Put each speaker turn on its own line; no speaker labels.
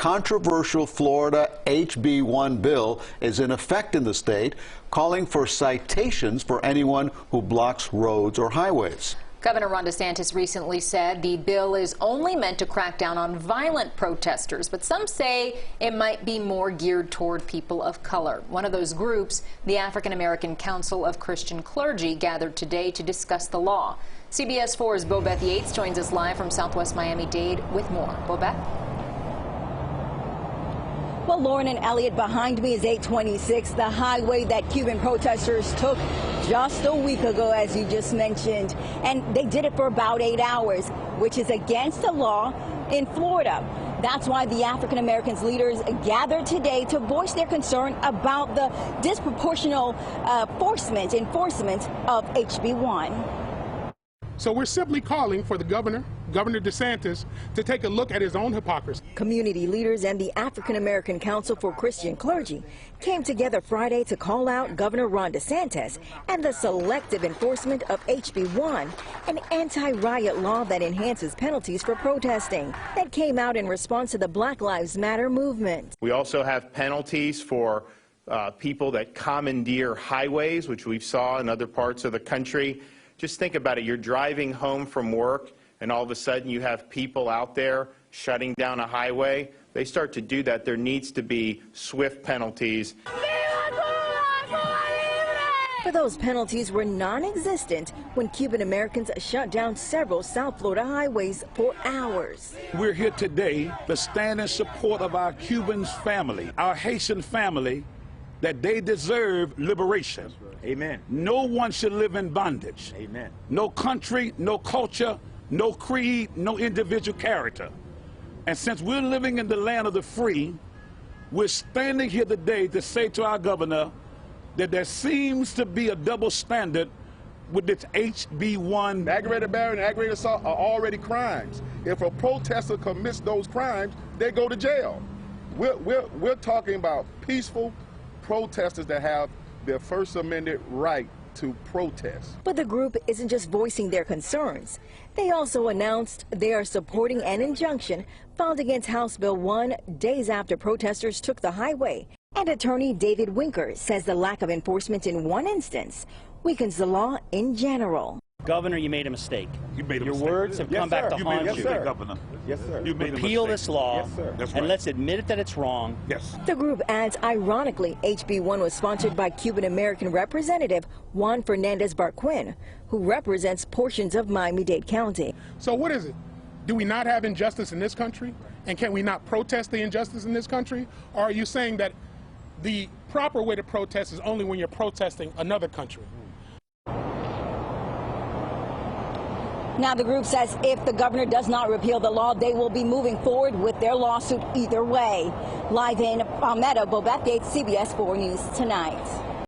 controversial Florida HB1 bill is in effect in the state, calling for citations for anyone who blocks roads or highways.
Governor Ron DeSantis recently said the bill is only meant to crack down on violent protesters, but some say it might be more geared toward people of color. One of those groups, the African American Council of Christian Clergy, gathered today to discuss the law. CBS 4's Bobeth Yates joins us live from Southwest Miami-Dade with more. Bobeth?
Well, Lauren and Elliot, behind me is 826, the highway that Cuban protesters took just a week ago, as you just mentioned. And they did it for about 8 hours, which is against the law in Florida. That's why the African Americans leaders gathered today to voice their concern about the disproportional enforcement of HB1.
So we're simply calling for the Governor DeSantis, to take a look at his own hypocrisy.
Community leaders and the African American Council for Christian Clergy came together Friday to call out Governor Ron DeSantis and the selective enforcement of HB1, an anti-riot law that enhances penalties for protesting, that came out in response to the Black Lives Matter movement.
We also have penalties for people that commandeer highways, which we saw in other parts of the country. Just think about it. You're driving home from work, and all of a sudden you have people out there shutting down a highway. They start to do that. There needs to be swift penalties.
But those penalties were non-existent when Cuban Americans shut down several South Florida highways for hours.
We're here today to stand in support of our Cuban family, our Haitian family, that they deserve liberation.
Amen.
No one should live in bondage.
Amen.
No country, no culture, no creed, no individual character. And since we're living in the land of the free, we're standing here today to say to our governor that there seems to be a double standard with this HB1.
Aggravated battery and aggravated assault are already crimes. If a protester commits those crimes, they go to jail. We're talking about peaceful protesters that have their First Amendment right to protest.
But the group isn't just voicing their concerns. They also announced they are supporting an injunction filed against House Bill 1 days after protesters took the highway. And attorney David Winker says the lack of enforcement in one instance weakens the law in general.
Governor, you made a mistake.
You made a
Your
mistake.
words have come back to haunt you.
Yes, sir. Governor.
Yes, sir.
You made
Repeal
a mistake.
this law,
yes, sir. That's right.
And let's admit that it's wrong.
Yes.
The group adds, ironically, HB1 was sponsored by Cuban-American Representative Juan Fernandez Barquin, who represents portions of Miami-Dade County.
So what is it? Do we not have injustice in this country? And can we not protest the injustice in this country? Or are you saying that the proper way to protest is only when you're protesting another country?
Now, the group says if the governor does not repeal the law, they will be moving forward with their lawsuit either way. Live in Palmetto, Bobeth Yates, CBS 4 News Tonight.